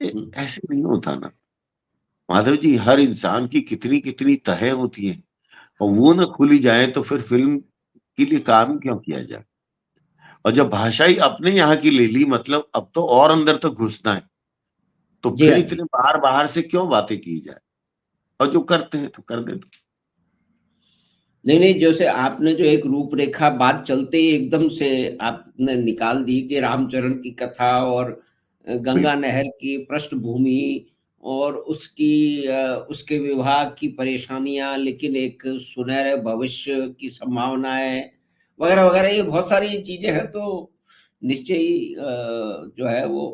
ऐसे नहीं होता ना माधव जी। हर इंसान की कितनी कितनी तह होती है, और वो ना खुली जाए तो फिर फिल्म के लिए काम क्यों किया जाए। और जब भाषा ही अपने यहाँ की ले ली, मतलब अब तो और अंदर तक घुसना है, तो जी फिर हाँ जी। इतने बाहर बाहर से क्यों बातें की जाए। और जो करते हैं तो कर देते नहीं, नहीं, जैसे आपने जो एक रूपरेखा बात चलते ही एकदम से आपने निकाल दी कि रामचरण की कथा और हैं। गंगा नहर की पृष्ठभूमि और उसके विवाह की परेशानियाँ, लेकिन एक सुनहरे भविष्य की संभावनाएँ वगैरह-वगैरह, ये बहुत सारी चीज़ें हैं। तो निश्चय ही जो है वो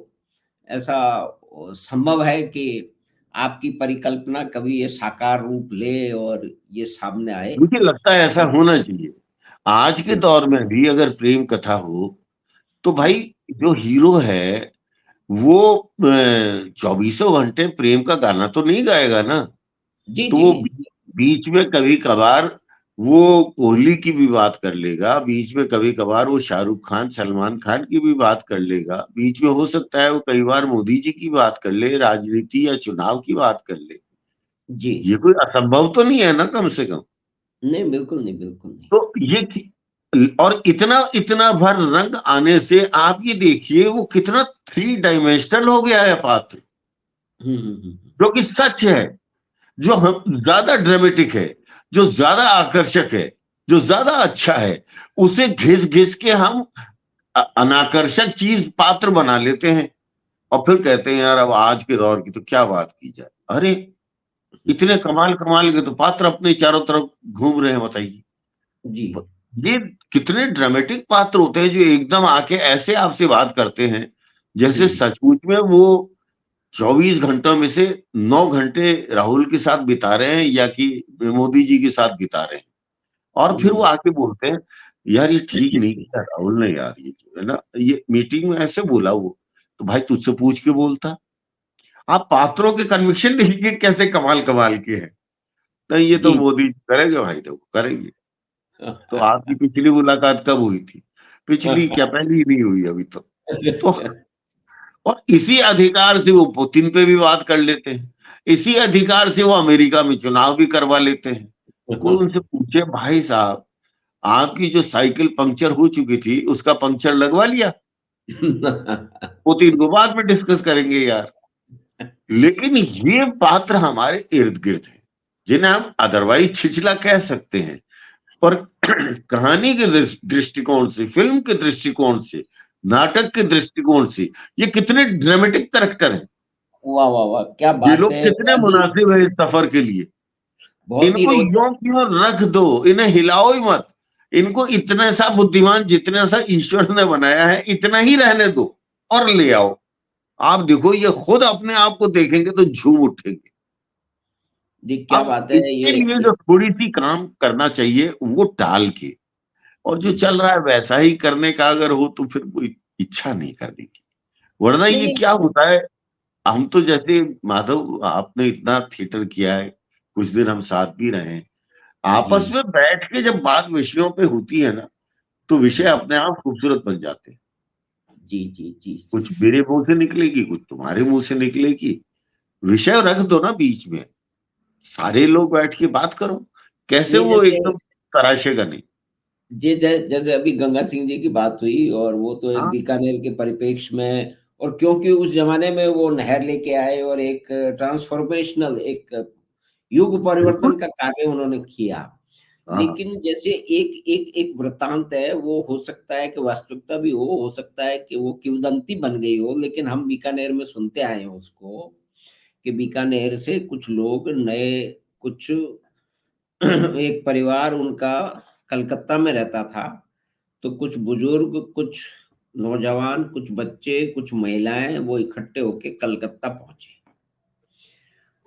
ऐसा संभव है कि आपकी परिकल्पना कभी ये साकार रूप ले और ये सामने आए। मुझे लगता है ऐसा होना चाहिए। आज के जी, दौर में भी अगर प्रेम कथा हो तो जी, भाई जो हीरो है वो 24 घंटे प्रेम का गाना तो नहीं गाएगा ना। जी, तो जी, वो जी, बीच में कभी कभार वो कोहली की भी बात कर लेगा, बीच में कभी कभार वो शाहरुख खान सलमान खान की भी बात कर लेगा, बीच में हो सकता है वो कई बार मोदी जी की बात कर ले, राजनीति या चुनाव की बात कर ले। जी। ये कोई असंभव तो नहीं है ना, कम से कम। नहीं, बिल्कुल नहीं, बिल्कुल नहीं। तो और इतना इतना भर रंग आने से आप ये देखिए वो कितना थ्री डायमेंशनल हो गया है पात्र। हुँ, हुँ, हुँ, हुँ। जो कि सच है, जो हम ज्यादा ड्रामेटिक है, जो ज्यादा आकर्षक है, जो ज्यादा अच्छा है, उसे घिस घिस के हम अनाकर्षक चीज पात्र बना लेते हैं। और फिर कहते हैं यार अब आज के दौर की तो क्या बात की जाए। अरे इतने कमाल कमाल के तो पात्र अपने चारों तरफ घूम रहे हैं, बताइए। जी। ये कितने ड्रामेटिक पात्र होते हैं जो एकदम आके ऐसे आपसे बात करते हैं हुँ, जैसे हुँ। सचमुच में वो 24 घंटों में से 9 घंटे राहुल के साथ बिता रहे हैं या कि मोदी जी के साथ बिता रहे हैं। और फिर वो हुँ। आके बोलते हैं यार ये ठीक नहीं किया राहुल ने, यार ये जो है ना ये मीटिंग में ऐसे बोला वो, तो भाई तुझसे पूछ के बोलता। आप पात्रों के कन्विक्शन देखिए कैसे कमाल कमाल के हैं। तो ये तो जी। मोदी जी करेंगे भाई, देखो करेंगे। तो आपकी पिछली मुलाकात कब हुई थी? पिछली क्या, पहली ही नहीं हुई अभी तो। तो और इसी अधिकार से वो पुतिन पे भी बात कर लेते हैं। इसी अधिकार से वो अमेरिका में चुनाव भी करवा लेते हैं। कोई उनसे पूछे भाई साहब आपकी जो साइकिल पंक्चर हो चुकी थी उसका पंक्चर लगवा लिया? पुतिन को बाद में डिस्कस करेंगे यार। लेकिन ये पात्र हमारे इर्द गिर्द हैं जिन्हें हम अदरवाइज छिछला कह सकते हैं, पर कहानी के दृष्टिकोण से, फिल्म के दृष्टिकोण से, नाटक के दृष्टिकोण से ये कितने ड्रामेटिक कैरेक्टर हैं। वाह, वाह, वाह! क्या ये बात लोग है! कितने बड़ा ही मुनासिब है इस सफर के लिए। बहुत ही इनको रोचक। यों क्यों रख दो, इन्हें हिलाओ ही मत। इनको इतना सा बुद्धिमान जितना सा ईश्वर ने बनाया है इतना ही रहने दो और ले आओ। आप देखो ये खुद अपने आप को देखेंगे तो झूम उठेंगे। जी, क्या अब बात है इसके ये लिए जो थोड़ी सी काम करना चाहिए वो टाल के, और जो जी। चल रहा है वैसा ही करने का अगर हो तो फिर कोई इच्छा नहीं करने की। वरना नहीं, ये नहीं। क्या होता है, हम तो जैसे माधव आपने इतना थिएटर किया है, कुछ दिन हम साथ भी रहे हैं, जी, आपस में बैठ के जब बात विषयों पे होती है ना तो विषय जी, अपने आप खूबसूरत बन जाते हैं। जी, जी, जी। कुछ मेरे मुंह से निकलेगी, कुछ तुम्हारे मुंह से निकलेगी, विषय रख दो ना बीच में, सारे लोग बैठ के बात करो। कैसे नहीं, वो जैसे एकदम तराशेगा नहीं। जैसे अभी गंगा सिंह जी की बात हुई और वो तो एक हाँ, बीकानेर के परिप्रेक्ष्य में, और क्योंकि उस ज़माने में वो नहर लेके आए और एक ट्रांसफ़ॉर्मेशनल एक युग बिल्कुल। परिवर्तन का कार्य उन्होंने किया। हाँ, हाँ। लेकिन जैसे एक एक एक वृत्तांत है, वो हो सकता है कि वास्तविकता भी हो सकता है कि वो किंवदंती बन गई हो, लेकिन हम बीकानेर में सुनते आए हैं उसको, कि बीकानेर से कुछ लोग नए, कुछ एक परिवार उनका कलकत्ता में रहता था, तो कुछ बुजुर्ग, कुछ नौजवान, कुछ बच्चे, कुछ महिलाएँ वो इकट्ठे होके कलकत्ता पहुँचे।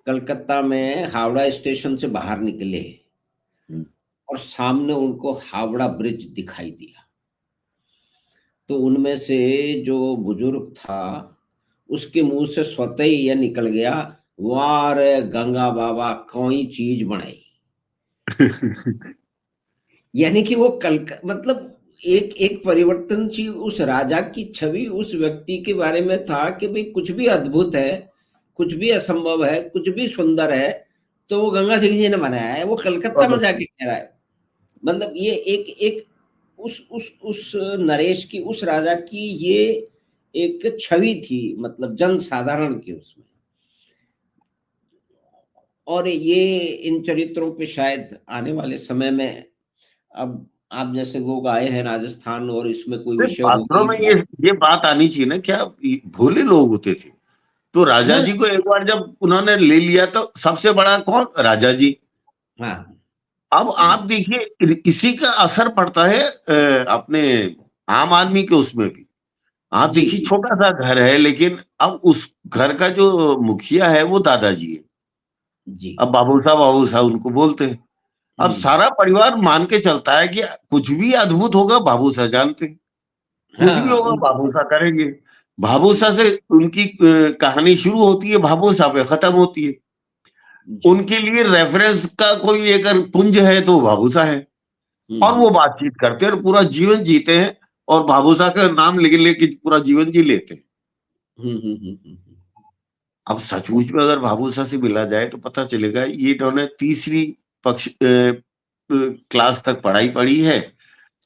कलकत्ता में हावड़ा स्टेशन से बाहर निकले हुँ। और सामने उनको हावड़ा ब्रिज दिखाई दिया। तो उनमें से जो बुजुर्ग था, उसके मुँह से स्वतः ही यह निकल गया, "वाह रे गंगा बाबा! कोई चीज़ बणाई।" यानी कि वो मतलब एक एक परिवर्तनशील उस राजा की छवि उस व्यक्ति के बारे में था कि भई कुछ भी अद्भुत है, कुछ भी असंभव है, कुछ भी सुंदर है, तो वो गंगा सिंह जी ने बनाया है, वो कलकत्ता में जाके कह रहा है। मतलब ये एक एक उस नरेश की, उस राजा की ये एक छवि थी, मतलब जनसाधारण की उसमें। और ये इन चरित्रों पे शायद आने वाले समय में, अब आप जैसे लोग आए हैं राजस्थान और इसमें कोई विषय पात्रों होगी में बात। ये बात आनी चाहिए ना, क्या भोले लोग होते थे। तो राजा हाँ, जी को एक बार जब उन्होंने ले लिया तो सबसे बड़ा कौन, राजा जी। हाँ, अब आप देखिए इसी का असर पड़ता है अपने आम आदमी के उसमें भी। आप जी, देखिए जी, छोटा सा घर है, लेकिन अब उस घर का जो मुखिया है वो दादाजी है। जी। अब बाबू साहब उनको बोलते हैं। अब हुँ। सारा परिवार मान के चलता है कि कुछ भी अद्भुत होगा बाबू साहब जानते हैं, कुछ भी हाँ, होगा उनकी बाबू साहब करेंगे। बाबू जी, साहब से उनकी कहानी शुरू होती है, बाबू साहब पे खत्म होती है। जी। उनके लिए रेफरेंस का कोई अगर पुंज है तो बाबू साहब है। हुँ, और वो हुँ। बातचीत करते हैं और पूरा जीवन जीते हैं, और बाबू साहब का नाम लेके लेके पूरा जीवन जी लेते हैं। हुँ, हुँ, हुँ, हुँ, हुँ। अब सचमुच में अगर बाबूसाह से मिला जाए तो पता चलेगा ये इन्होंने तीसरी पक्ष क्लास तक पढ़ाई पढ़ी है।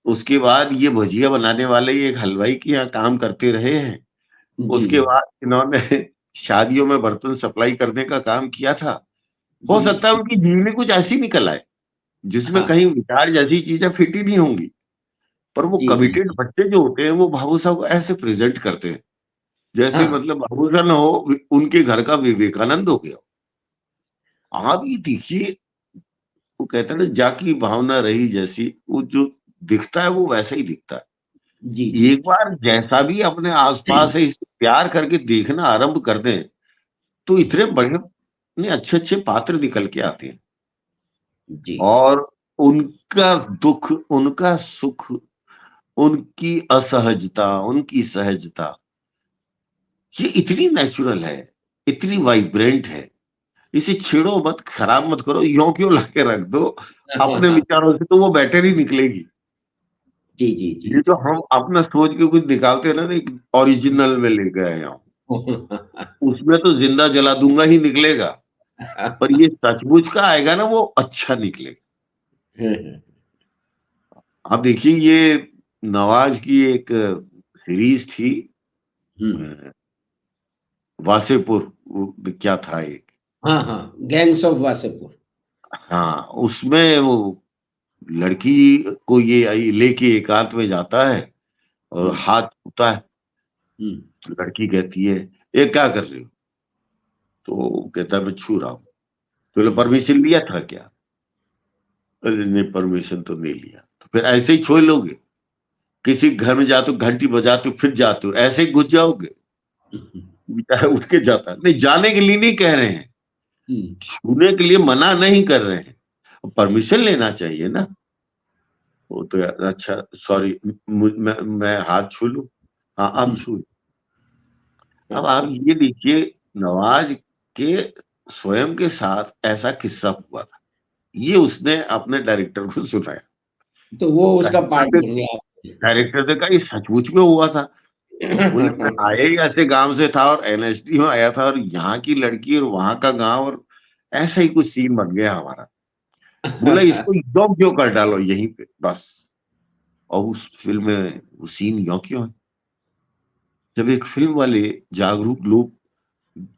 उसके बाद ये भुजिया बनाने वाले ये एक हलवाई के यहाँ काम करते रहे हैं। जी, उसके बाद इन्होंने शादियों में बर्तन सप्लाई करने का काम किया था। हो जी, सकता है जी। उनकी जीवनी कुछ ऐसी निकल आए जिसमें हाँ, कहीं विचार जैसी चीजें फिट ही नहीं होंगी। पर वो जी, जी, कमिटेड जी। बच्चे जो होते हैं वो बाबू साहब को ऐसे प्रेजेंट करते हैं जैसे हाँ, मतलब बाबू साहब न हो, उनके घर का विवेकानंद हो गया। आप ये देखिए, वो कहते हैं ना जाकी भावना रही जैसी, वो जो दिखता है वो वैसा ही दिखता है। जी, जी, एक बार जैसा भी अपने आसपास है इसे प्यार करके देखना आरंभ कर दें तो इतने बड़े इतने अच्छे अच्छे पात्र निकल के आते हैं। जी। और उनका दुख, उनका सुख, उनकी असहजता, उनकी सहजता, ये इतनी नेचुरल है, इतनी वाइब्रेंट है। इसे छेड़ो मत, खराब मत करो, यों क्यों लाके रख दो अपने विचारों से, तो वो बेटर ही निकलेगी। जी, जी, जी, ये जो जी। हम अपना सोच के कुछ निकालते हैं ना, एक ओरिजिनल में लेके आए हम, उसमें तो जिंदा जला दूंगा ही निकलेगा। पर ये सचमुच का आएगा ना वो अच्छा निकलेगा। हुँ, हुँ, आप देखिए ये नवाज की एक सीरीज थी, हुँ। अ, वासेपुर, वो क्या था एक। हाँ, हाँ, गैंग्स ऑफ वासेपुर। हाँ, उसमें वो लड़की को ये लेके एकांत में जाता है और हुँ, हाथ छूता है। हुँ। तो लड़की कहती है ये क्या कर रही हो? तो वो कहता है मैं छू रहा हूँ। तो बोले हुँ। परमिशन लिया था क्या? अरे नहीं, परमिशन तो नहीं लिया। तो फिर ऐसे ही छोड़ लोगे? किसी घर में जाते हो घंटी बजाते हो फिर जाते हो, ऐसे ही घुस जाओगे? बेचारा उठ के जाता है। नहीं, जाने के लिए नहीं कह रहे हैं, हुँ। छूने के लिए मना नहीं कर रहे हैं, परमिशन लेना चाहिए ना। वो तो यार अच्छा सॉरी, मैं हाथ छू लूं? हाँ आप छू। अब आप ये देखिए, नवाज के स्वयं के साथ ऐसा किस्सा हुआ था, ये उसने अपने डायरेक्टर को सुनाया। तो वो उसका पार्ट डायरेक्टर बन गया डायरेक्टर ने कहा ये सचमुच में हुआ था। बोले मैं आपके। आए ही ऐसे गांव से था और एनएसडी में आया था और यहाँ की लड़की और वहां का गांव, और ऐसा ही कुछ सीन बन गया हमारा। बोला इसको यों क्यों कर डालो यहीं पे बस। और उस फिल्म में वो सीन यों क्यों है? जब एक फिल्म वाले जागरूक लोग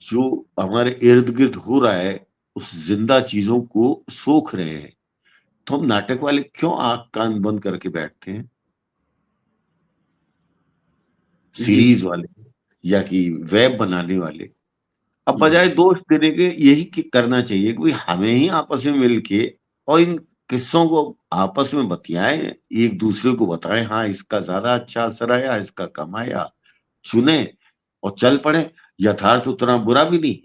जो हमारे इर्द गिर्द हो रहा है उस जिंदा चीजों को सोख रहे हैं, तो हम नाटक वाले क्यों आंख कान बंद करके बैठते हैं? जी, सीरीज वाले या कि वेब बनाने वाले। अब हुँ। बजाय दोष देने के यही करना चाहिए कि भाई हमें ही आपस में मिलके और इन किस्सों को आपस में बतियाएं, एक दूसरे को बताएं, हाँ इसका ज्यादा अच्छा असर आया, इसका कम आया, चुने और चल पड़े। यथार्थ उतना बुरा भी नहीं,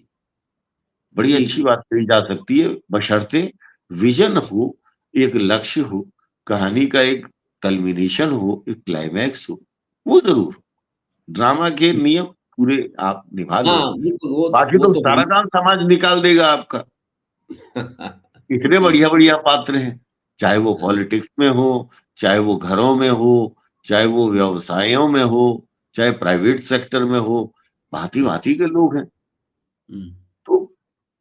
बड़ी जी, अच्छी जी। बात कही जा सकती है, बशर्ते विजन हो, एक लक्ष्य हो, कहानी का एक कल्मिनेशन हो, एक क्लाइमैक्स हो, वो जरूर हो। ड्रामा के नियम पूरे आप निभा लो, हाँ, बिल्कुल बाकी वो तो तो सारा होना। काम समाज निकाल देगा आपका। इतने जी, बढ़िया जी। बढ़िया पात्र हैं, चाहे वो हाँ, पॉलिटिक्स में हो, चाहे वो घरों में हो, चाहे वो हुँ, व्यवसायों में हो, चाहे प्राइवेट सेक्टर में हो, भांति हुँ, भांति के लोग हैं। हुँ।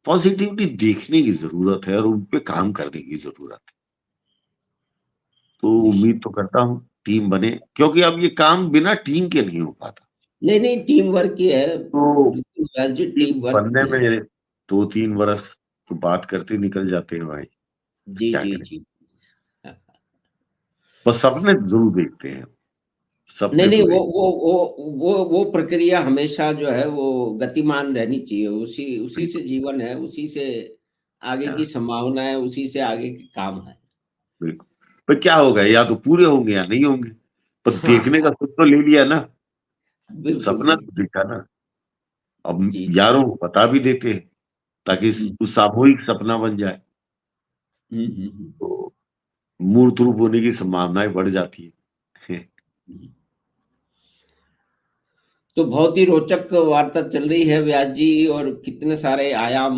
पॉजिटिविटी देखने की जरूरत है और उन पे काम करने की जरूरत है। तो उम्मीद तो करता हूँ टीम बने, क्योंकि अब ये काम बिना टीम के नहीं हो पाता। नहीं नहीं, टीम वर्क ही है, तो बिल्कुल व्यास जी, टीम टीम वर्क बनने ही है। में 2-3 वर्ष तो बात करते निकल जाते हैं भाई, तो जी क्या जी करें। जी। बस सपने जरूर देखते हैं, नहीं सपने नहीं, तो वो देख। वो वो प्रक्रिया हमेशा जो है वो गतिमान रहनी चाहिए, उसी उसी से बिल्कुल, जीवन है, उसी से आगे की हाँ, संभावना है, उसी से आगे के काम है। बिल्कुल। पर क्या होगा, या तो पूरे होंगे या नहीं होंगे, पर हाँ देखने का हाँ, सुख तो ले लिया ना, बिल्कुल सपना तो बिल्कुल। देखा ना। अब जी जी। यारों को बता भी देते हैं ताकि हम्म उस सामूहिक सपना बन जाए, हम्म। तो मूर्त रूप होने की संभावनाएं बढ़ जाती है। हम्म। तो बहुत ही रोचक वार्ता चल रही है व्यास जी, और कितने सारे आयाम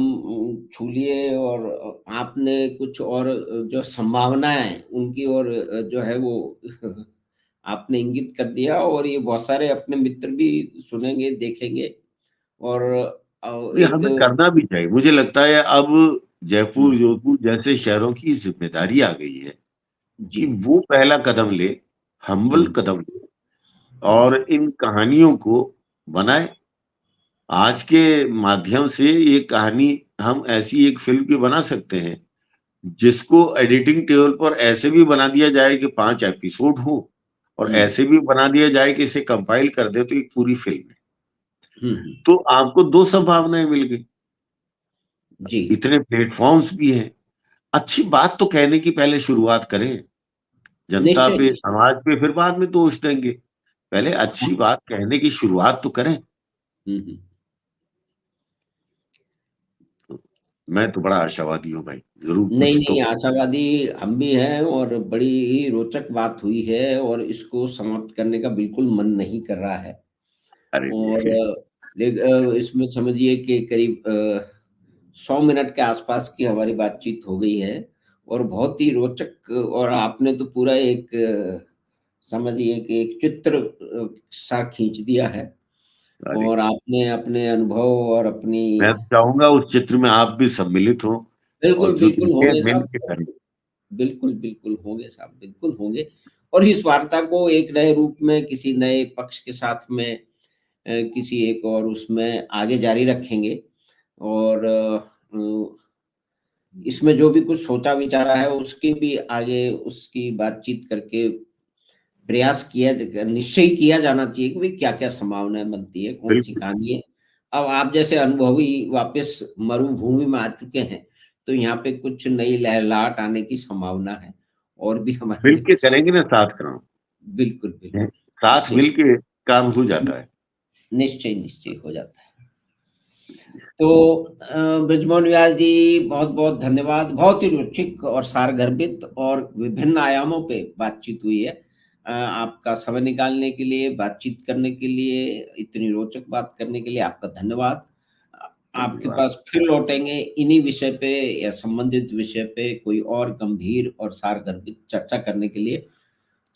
छू लिए, और आपने कुछ और जो संभावनाएं उनकी ओर जो है वो आपने इंगित कर दिया, और ये बहुत सारे अपने मित्र भी सुनेंगे, देखेंगे। और ये एक हमें करना भी चाहिए, मुझे लगता है अब जयपुर हम्म, जोधपुर जैसे शहरों की जिम्मेदारी आ गई है जी। कि वो पहला कदम ले, हम्बल हम्म कदम ले, हम्म और इन कहानियों को बनाए। आज के माध्यम से ये कहानी हम ऐसी एक फिल्म की बना सकते हैं जिसको एडिटिंग टेबल पर ऐसे भी बना दिया जाए कि 5 एपिसोड हो, और हम्म ऐसे भी बना दिया जाए कि इसे कंपाइल कर दे तो एक पूरी फिल्म है। हम्म। तो आपको 2 संभावनाएं मिल गई। जी। इतने प्लेटफॉर्म्स भी हैं, अच्छी बात तो कहने की पहले शुरुआत करें, जनता निश्चय पे निश्चय। समाज पे फिर बाद में दोष देंगे। पहले हाँ। अच्छी बात कहने की शुरुआत तो करें। हम्म। तो मैं तो बड़ा आशावादी हूँ भाई, जरूर नहीं, कुछ तो नहीं, आशावादी हम भी हैं, और बड़ी ही रोचक बात हुई है, और इसको समाप्त करने का बिल्कुल मन नहीं कर रहा है। अरे और इसमें समझिए कि करीब 100 मिनट के आसपास की हमारी बातचीत हो गई है, और बहुत ही रोचक, और आपने तो पूरा एक समझिए कि एक चित्र सा खींच दिया है, अरे और आपने अपने अनुभव और अपनी मैं चाहूंगा उस चित्र में आप भी सम्मिलित हो, बिल्कुल, और जो बिल्कुल लिखे होंगे मिल साहब। के करें। बिल्कुल, बिल्कुल होंगे साहब, बिल्कुल होंगे। और इस वार्ता को एक नए रूप में किसी नए पक्ष के साथ में किसी एक और उसमें आगे जारी रखेंगे, और इसमें जो भी कुछ सोचा विचारा है उसकी भी आगे उसकी बातचीत करके प्रयास किया निश्चय किया जाना चाहिए कि भाई क्या-क्या संभावनाएँ बनती है, कौन-सी बिल्कुल, कहानी है। अब आप जैसे अनुभवी वापस मरुभूमि में आ चुके हैं, तो यहाँ पे कुछ नई लहलहाट आने की संभावना है, और भी हमारे मिल के मित्र करेंगे ना, साथ काम बिल्कुल, है, बिल्कुल। साथ निश्चय, मिल के काम हो जाता है। निश्चय, निश्चय हो जाता है। तो बृजमोहन व्यास जी, बहुत-बहुत धन्यवाद। बहुत ही रोचक और सारगर्भित और विभिन्न आयामों पे बातचीत हुई है। आपका समय निकालने के लिए, बातचीत करने के लिए, इतनी रोचक बात करने के लिए आपका धन्यवाद। आपके धन्यवाद। पास फिर लौटेंगे इन्हीं विषय पे या संबंधित विषय पे कोई और गंभीर और सारगर्भित चर्चा करने के लिए।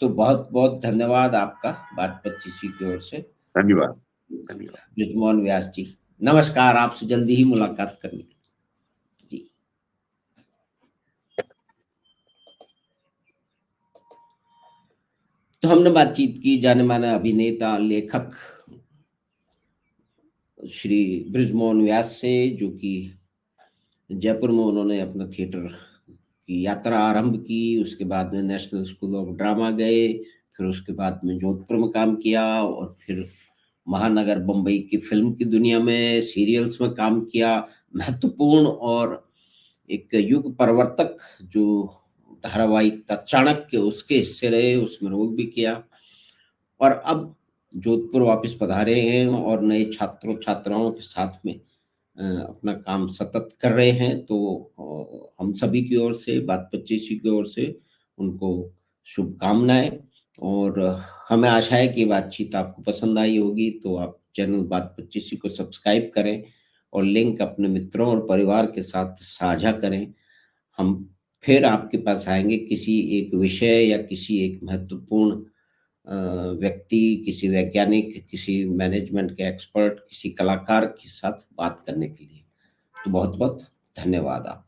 तो बहुत-बहुत धन्यवाद आपका बात-पचीसी की ओर से। धन्यवाद। धन्यवाद। बृजमोहन व्यास जी, नमस्कार, आपसे जल्दी ही मुलाकात करनी जी। तो हमने बातचीत की जाने-माने अभिनेता, लेखक श्री बृजमोहन व्यास से, जो कि जयपुर में उन्होंने अपना थिएटर की यात्रा आरंभ की, उसके बाद में नेशनल स्कूल ऑफ ड्रामा गए, फिर उसके बाद में जोधपुर में काम किया, और फिर महानगर बम्बई की फ़िल्म की दुनिया में सीरियल्स में काम किया। महत्वपूर्ण और एक युग परिवर्तक जो धारावाहिक था चाणक्य, उसके हिस्से रहे, उसमें रोल भी किया, और अब जोधपुर वापस पधारे हैं, और नए छात्रों छात्राओं के साथ में अपना काम सतत कर रहे हैं। तो हम सभी की ओर से, बात 25 की ओर से उनको शुभकामनाएं, और हमें आशा है कि बातचीत आपको पसंद आई होगी। तो आप चैनल बात 25 को सब्सक्राइब करें, और लिंक अपने मित्रों और परिवार के साथ साझा करें। हम फिर आपके पास आएंगे किसी एक विषय या किसी एक महत्वपूर्ण अ, व्यक्ति, किसी वैज्ञानिक, किसी मैनेजमेंट के एक्सपर्ट, किसी कलाकार के साथ बात करने के लिए। तो बहुत-बहुत धन्यवाद आपका।